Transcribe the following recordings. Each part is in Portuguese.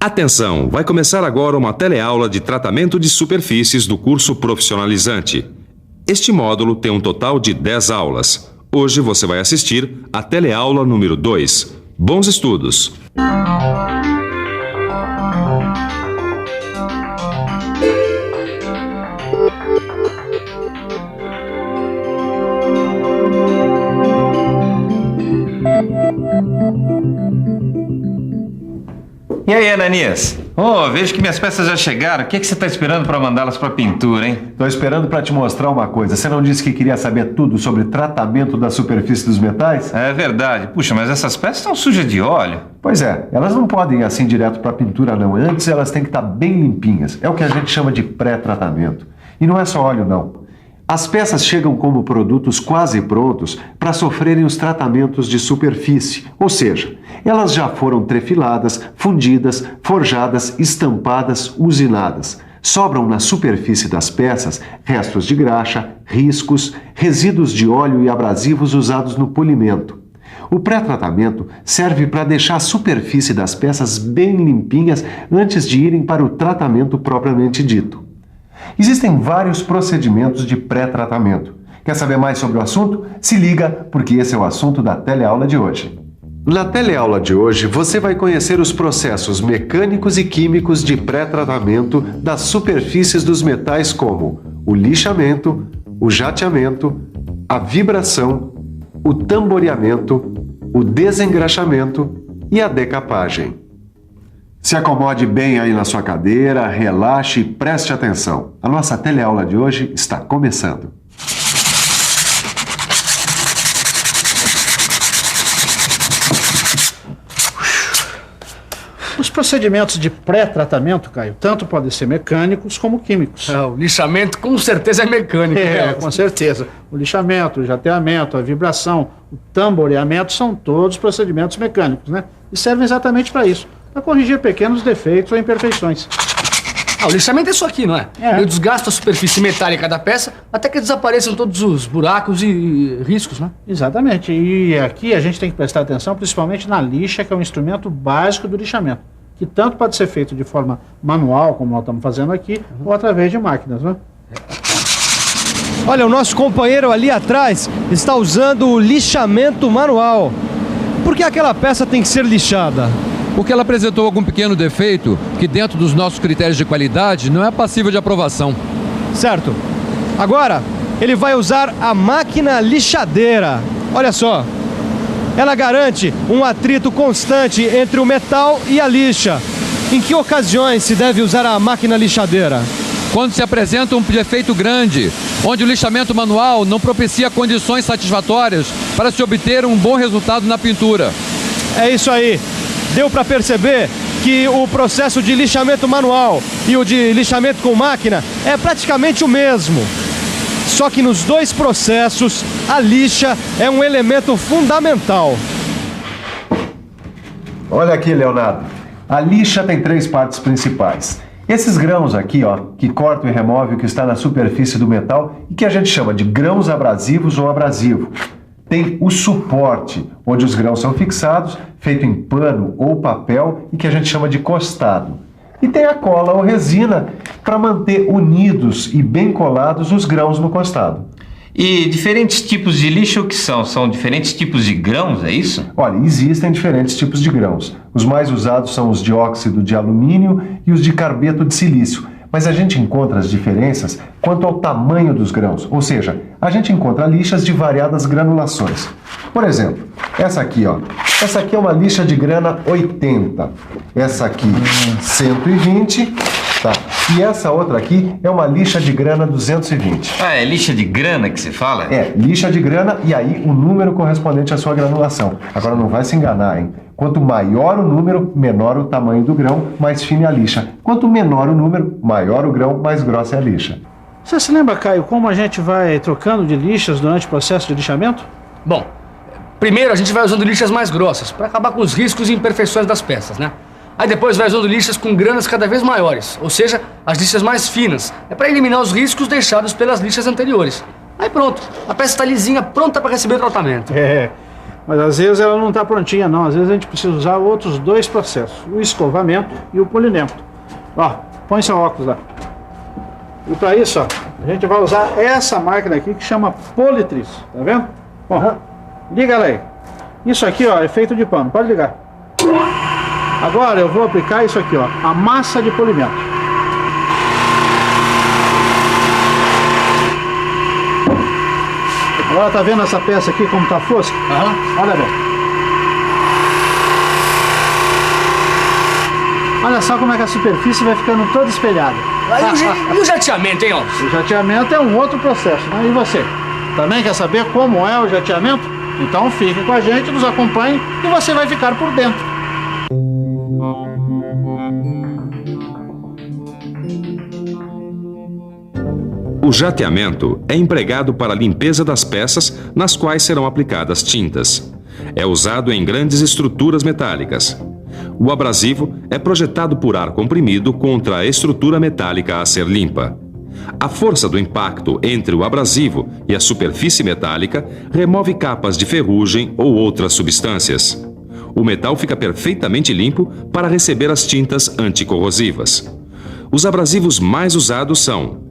Atenção, vai começar agora uma teleaula de tratamento de superfícies do curso profissionalizante. Este módulo tem um total de 10 aulas. Hoje você vai assistir a teleaula número 2. Bons estudos! E aí, Ananias? Vejo que minhas peças já chegaram. O que você está esperando para mandá-las para pintura, hein? Estou esperando para te mostrar uma coisa. Você não disse que queria saber tudo sobre tratamento da superfície dos metais? É verdade. Puxa, mas essas peças estão sujas de óleo. Pois é, elas não podem ir assim direto para a pintura, não. Antes elas têm que estar bem limpinhas. É o que a gente chama de pré-tratamento. E não é só óleo, não. As peças chegam como produtos quase prontos para sofrerem os tratamentos de superfície, ou seja, elas já foram trefiladas, fundidas, forjadas, estampadas, usinadas. Sobram na superfície das peças restos de graxa, riscos, resíduos de óleo e abrasivos usados no polimento. O pré-tratamento serve para deixar a superfície das peças bem limpinhas antes de irem para o tratamento propriamente dito. Existem vários procedimentos de pré-tratamento. Quer saber mais sobre o assunto? Se liga, porque esse é o assunto da teleaula de hoje. Na teleaula de hoje, você vai conhecer os processos mecânicos e químicos de pré-tratamento das superfícies dos metais, como o lixamento, o jateamento, a vibração, o tamboreamento, o desengraxamento e a decapagem. Se acomode bem aí na sua cadeira, relaxe e preste atenção. A nossa teleaula de hoje está começando. Os procedimentos de pré-tratamento, Caio, tanto podem ser mecânicos como químicos. O lixamento com certeza é mecânico. Com certeza. O lixamento, o jateamento, a vibração, o tamboreamento são todos procedimentos mecânicos, né? E servem exatamente para isso, para corrigir pequenos defeitos ou imperfeições. O lixamento é isso aqui, não é? Eu desgasto a superfície metálica da peça até que desapareçam todos os buracos e riscos, né? Exatamente. E aqui a gente tem que prestar atenção principalmente na lixa, que é um instrumento básico do lixamento, que tanto pode ser feito de forma manual, como nós estamos fazendo aqui, ou através de máquinas, né? Olha, o nosso companheiro ali atrás está usando o lixamento manual. Por que aquela peça tem que ser lixada? Porque ela apresentou algum pequeno defeito que, dentro dos nossos critérios de qualidade, não é passível de aprovação. Certo. Agora, ele vai usar a máquina lixadeira. Olha só. Ela garante um atrito constante entre o metal e a lixa. Em que ocasiões se deve usar a máquina lixadeira? Quando se apresenta um defeito grande, onde o lixamento manual não propicia condições satisfatórias para se obter um bom resultado na pintura. É isso aí. Deu para perceber que o processo de lixamento manual e o de lixamento com máquina é praticamente o mesmo. Só que nos dois processos, a lixa é um elemento fundamental. Olha aqui, Leonardo. A lixa tem 3 partes principais. Esses grãos aqui, que cortam e removem o que está na superfície do metal e que a gente chama de grãos abrasivos ou abrasivo. Tem o suporte, onde os grãos são fixados, feito em pano ou papel e que a gente chama de costado. E tem a cola ou resina para manter unidos e bem colados os grãos no costado. E diferentes tipos de lixa o que são? São diferentes tipos de grãos, é isso? Olha, existem diferentes tipos de grãos. Os mais usados são os de óxido de alumínio e os de carbeto de silício. Mas a gente encontra as diferenças quanto ao tamanho dos grãos, ou seja, a gente encontra lixas de variadas granulações. Por exemplo, essa aqui, essa aqui é uma lixa de grana 80, essa aqui 120, tá? E essa outra aqui é uma lixa de grana 220. Ah, é lixa de grana que se fala? É, lixa de grana e aí o número correspondente à sua granulação. Agora não vai se enganar, hein? Quanto maior o número, menor o tamanho do grão, mais fina é a lixa. Quanto menor o número, maior o grão, mais grossa é a lixa. Você se lembra, Caio, como a gente vai trocando de lixas durante o processo de lixamento? Bom, primeiro a gente vai usando lixas mais grossas para acabar com os riscos e imperfeições das peças, né? Aí depois vai usando lixas com granas cada vez maiores, ou seja, as lixas mais finas. É para eliminar os riscos deixados pelas lixas anteriores. Aí pronto, a peça está lisinha, pronta para receber o tratamento. Mas às vezes ela não está prontinha não, às vezes a gente precisa usar outros 2 processos, o escovamento e o polimento. Ó, põe seu óculos lá. E para isso, ó, a gente vai usar essa máquina aqui que chama Politriz, tá vendo? Bom, liga ela aí. Isso aqui, ó, é feito de pano, pode ligar. Agora eu vou aplicar isso aqui, ó, a massa de polimento. Agora tá vendo essa peça aqui como tá fosca? Olha bem. Olha só como é que a superfície vai ficando toda espelhada. E o jateamento, hein, ó? O jateamento é um outro processo, né? E você? Também quer saber como é o jateamento? Então fique com a gente, nos acompanhe e você vai ficar por dentro. O jateamento é empregado para a limpeza das peças nas quais serão aplicadas tintas. É usado em grandes estruturas metálicas. O abrasivo é projetado por ar comprimido contra a estrutura metálica a ser limpa. A força do impacto entre o abrasivo e a superfície metálica remove capas de ferrugem ou outras substâncias. O metal fica perfeitamente limpo para receber as tintas anticorrosivas. Os abrasivos mais usados são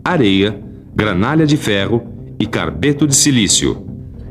areia, granalha de ferro e carbeto de silício.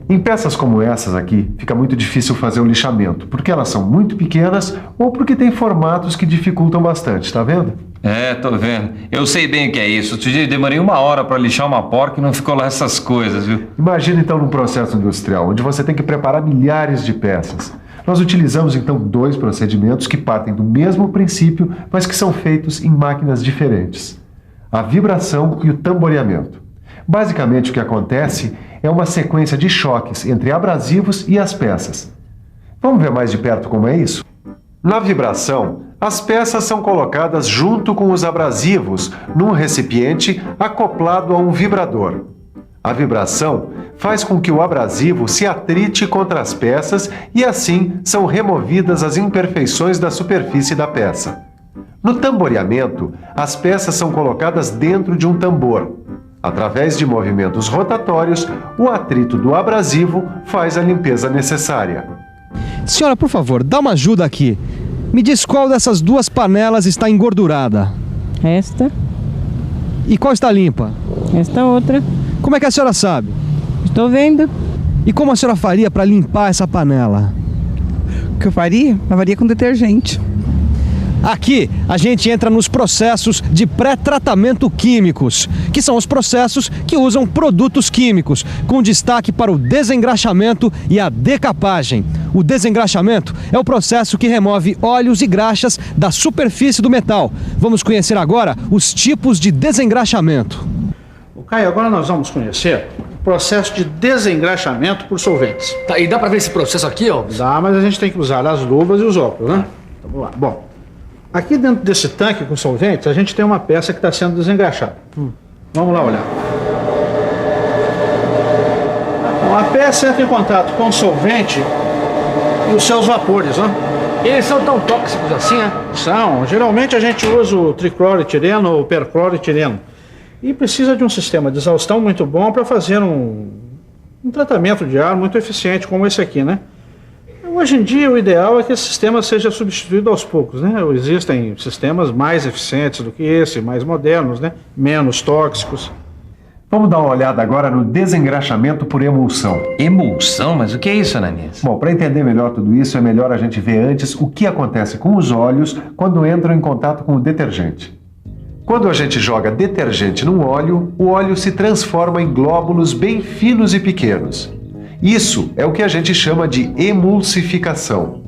Em peças como essas aqui, fica muito difícil fazer o lixamento, porque elas são muito pequenas ou porque tem formatos que dificultam bastante, tá vendo? É, tô vendo. Eu sei bem o que é isso. Outro dia eu demorei 1 hora para lixar uma porca e não ficou lá essas coisas, viu? Imagina então num processo industrial, onde você tem que preparar milhares de peças. Nós utilizamos então 2 procedimentos que partem do mesmo princípio, mas que são feitos em máquinas diferentes: a vibração e o tamboreamento. Basicamente o que acontece é uma sequência de choques entre abrasivos e as peças. Vamos ver mais de perto como é isso? Na vibração, as peças são colocadas junto com os abrasivos num recipiente acoplado a um vibrador. A vibração faz com que o abrasivo se atrite contra as peças e assim são removidas as imperfeições da superfície da peça. No tamboreamento, as peças são colocadas dentro de um tambor. Através de movimentos rotatórios, o atrito do abrasivo faz a limpeza necessária. Senhora, por favor, dá uma ajuda aqui. Me diz qual dessas 2 panelas está engordurada. Esta, E qual está limpa? esta outra. Como é que a senhora sabe? Estou vendo. E como a senhora faria para limpar essa panela? O que eu faria? Lavaria com detergente. Aqui a gente entra nos processos de pré-tratamento químicos, que são os processos que usam produtos químicos, com destaque para o desengraxamento e a decapagem. O desengraxamento é o processo que remove óleos e graxas da superfície do metal. Vamos conhecer agora os tipos de desengraxamento. Caio, agora nós vamos conhecer o processo de desengraxamento por solventes. Tá, e dá pra ver esse processo aqui, ó? Dá, mas a gente tem que usar as luvas e os óculos, né? Então, vamos lá. Bom, aqui dentro desse tanque com solventes, a gente tem uma peça que está sendo desengraxada. Vamos lá olhar. Bom, a peça entra em contato com o solvente e os seus vapores, né? Eles são tão tóxicos assim, né? São. Geralmente a gente usa o tricloroetileno ou percloroetileno. E precisa de um sistema de exaustão muito bom para fazer um tratamento de ar muito eficiente como esse aqui, né? Hoje em dia o ideal é que esse sistema seja substituído aos poucos, né? Existem sistemas mais eficientes do que esse, mais modernos, né? Menos tóxicos. Vamos dar uma olhada agora no desengraxamento por emulsão. Emulsão? Mas o que é isso, Ananias? Bom, para entender melhor tudo isso, é melhor a gente ver antes o que acontece com os óleos quando entram em contato com o detergente. Quando a gente joga detergente num óleo, o óleo se transforma em glóbulos bem finos e pequenos. Isso é o que a gente chama de emulsificação.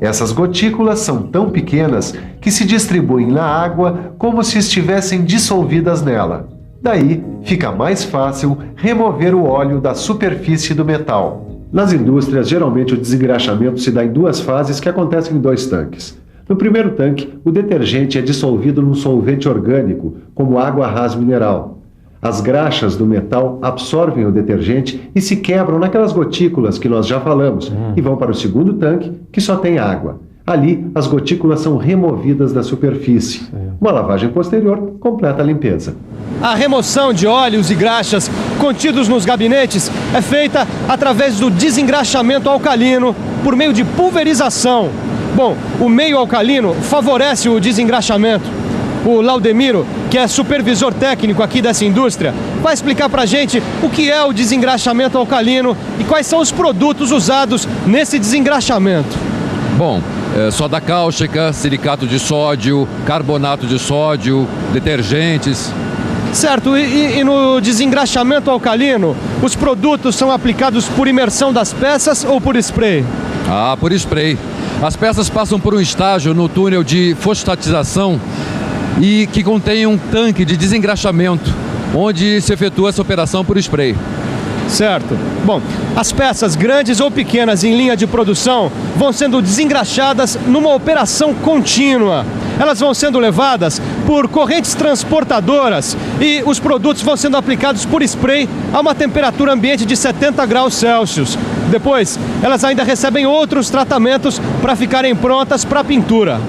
Essas gotículas são tão pequenas que se distribuem na água como se estivessem dissolvidas nela. Daí, fica mais fácil remover o óleo da superfície do metal. Nas indústrias, geralmente o desengraxamento se dá em 2 fases que acontecem em 2 tanques. No primeiro tanque, o detergente é dissolvido num solvente orgânico, como água ras mineral. As graxas do metal absorvem o detergente e se quebram naquelas gotículas que nós já falamos e vão para o segundo tanque, que só tem água. Ali, as gotículas são removidas da superfície. Uma lavagem posterior completa a limpeza. A remoção de óleos e graxas contidos nos gabinetes é feita através do desengraxamento alcalino por meio de pulverização. Bom, o meio alcalino favorece o desengraxamento. O Laudemiro, que é supervisor técnico aqui dessa indústria, vai explicar pra gente o que é o desengraxamento alcalino e quais são os produtos usados nesse desengraxamento. Bom, soda cáustica, silicato de sódio, carbonato de sódio, detergentes. Certo, e no desengraxamento alcalino, os produtos são aplicados por imersão das peças ou por spray? Ah, por spray. As peças passam por um estágio no túnel de fosfatização e que contém um tanque de desengraxamento, onde se efetua essa operação por spray. Certo. Bom, as peças grandes ou pequenas em linha de produção vão sendo desengraxadas numa operação contínua. Elas vão sendo levadas por correntes transportadoras e os produtos vão sendo aplicados por spray a uma temperatura ambiente de 70 graus Celsius. Depois, elas ainda recebem outros tratamentos para ficarem prontas para pintura.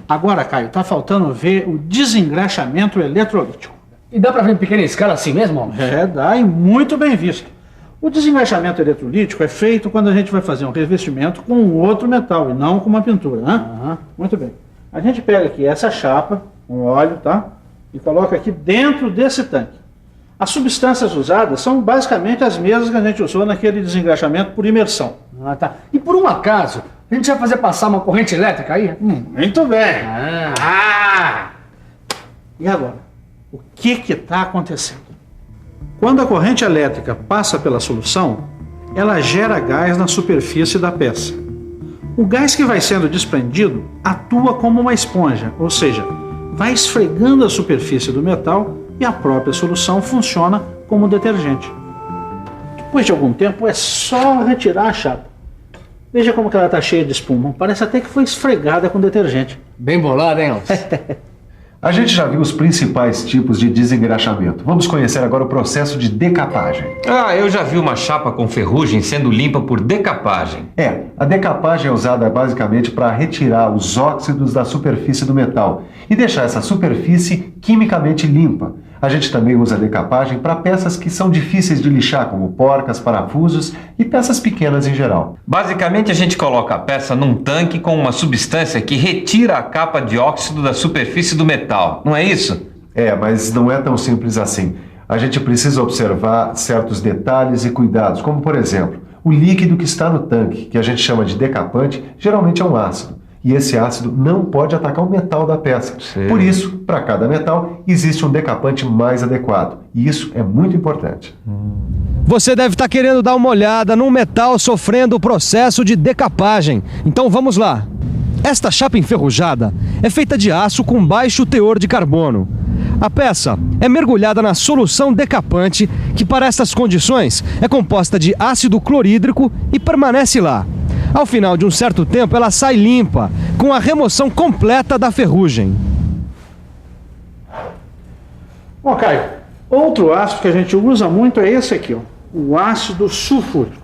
Agora, Caio, tá faltando ver o desengraxamento eletrolítico. E dá pra ver em pequena escala assim mesmo, Alves? É, dá e muito bem visto. O desengraxamento eletrolítico é feito quando a gente vai fazer um revestimento com um outro metal e não com uma pintura, né? Muito bem. A gente pega aqui essa chapa, com óleo, tá? E coloca aqui dentro desse tanque. As substâncias usadas são basicamente as mesmas que a gente usou naquele desengraxamento por imersão. Ah, tá. E por um acaso, a gente vai fazer passar uma corrente elétrica aí? Muito bem. E agora? O que está acontecendo? Quando a corrente elétrica passa pela solução, ela gera gás na superfície da peça. O gás que vai sendo desprendido atua como uma esponja, ou seja, vai esfregando a superfície do metal e a própria solução funciona como detergente. Depois de algum tempo é só retirar a chapa. Veja como que ela está cheia de espuma, parece até que foi esfregada com detergente. Bem bolado, hein, Alves? A gente já viu os principais tipos de desengraxamento. Vamos conhecer agora o processo de decapagem. Ah, eu já vi uma chapa com ferrugem sendo limpa por decapagem. A decapagem é usada basicamente para retirar os óxidos da superfície do metal e deixar essa superfície quimicamente limpa. A gente também usa a decapagem para peças que são difíceis de lixar, como porcas, parafusos e peças pequenas em geral. Basicamente, a gente coloca a peça num tanque com uma substância que retira a capa de óxido da superfície do metal, não é isso? Mas não é tão simples assim. A gente precisa observar certos detalhes e cuidados, como por exemplo, o líquido que está no tanque, que a gente chama de decapante, geralmente é um ácido. E esse ácido não pode atacar o metal da peça. Sim. Por isso, para cada metal, existe um decapante mais adequado. E isso é muito importante. Você deve estar querendo dar uma olhada num metal sofrendo o processo de decapagem. Então vamos lá. Esta chapa enferrujada é feita de aço com baixo teor de carbono. A peça é mergulhada na solução decapante, que para estas condições é composta de ácido clorídrico e permanece lá. Ao final de um certo tempo, ela sai limpa, com a remoção completa da ferrugem. Bom, Caio, outro ácido que a gente usa muito é esse aqui, ó, o ácido sulfúrico.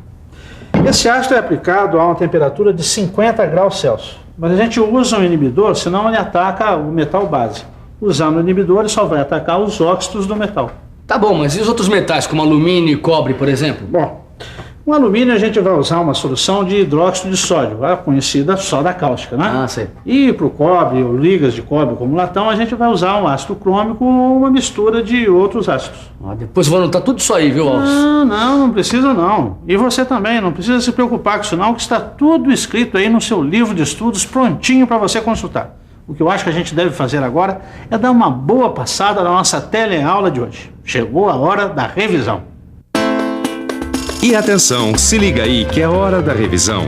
Esse ácido é aplicado a uma temperatura de 50 graus Celsius, mas a gente usa um inibidor, senão ele ataca o metal base. Usando o inibidor, ele só vai atacar os óxidos do metal. Tá bom, mas e os outros metais, como alumínio e cobre, por exemplo? Bom, no alumínio a gente vai usar uma solução de hidróxido de sódio, a conhecida soda cáustica, né? Ah, sei. E para o cobre, ou ligas de cobre como latão, a gente vai usar um ácido crômico ou uma mistura de outros ácidos. Depois vou anotar tudo isso aí, viu, Alves? Não precisa não. E você também, não precisa se preocupar com isso não, que está tudo escrito aí no seu livro de estudos, prontinho para você consultar. O que eu acho que a gente deve fazer agora é dar uma boa passada na nossa teleaula de hoje. Chegou a hora da revisão. E atenção, se liga aí que é hora da revisão.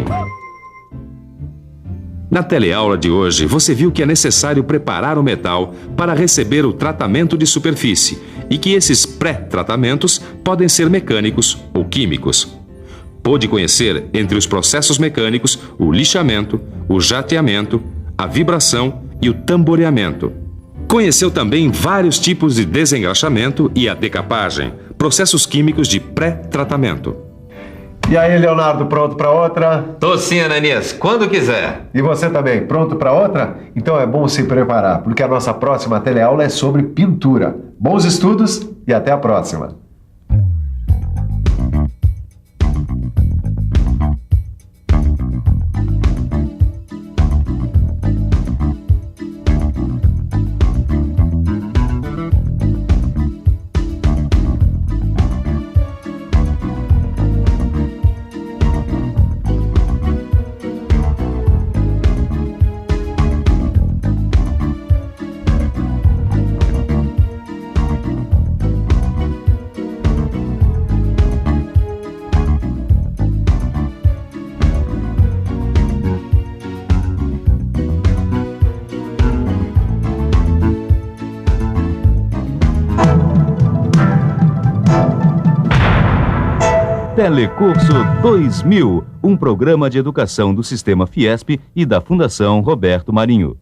Na teleaula de hoje, você viu que é necessário preparar o metal para receber o tratamento de superfície e que esses pré-tratamentos podem ser mecânicos ou químicos. Pôde conhecer, entre os processos mecânicos, o lixamento, o jateamento, a vibração e o tamboreamento. Conheceu também vários tipos de desengraxamento e a decapagem, processos químicos de pré-tratamento. E aí, Leonardo, pronto para outra? Tô sim, Ananias, quando quiser. E você também, pronto para outra? Então é bom se preparar, porque a nossa próxima teleaula é sobre pintura. Bons estudos e até a próxima! Telecurso 2000, um programa de educação do Sistema Fiesp e da Fundação Roberto Marinho.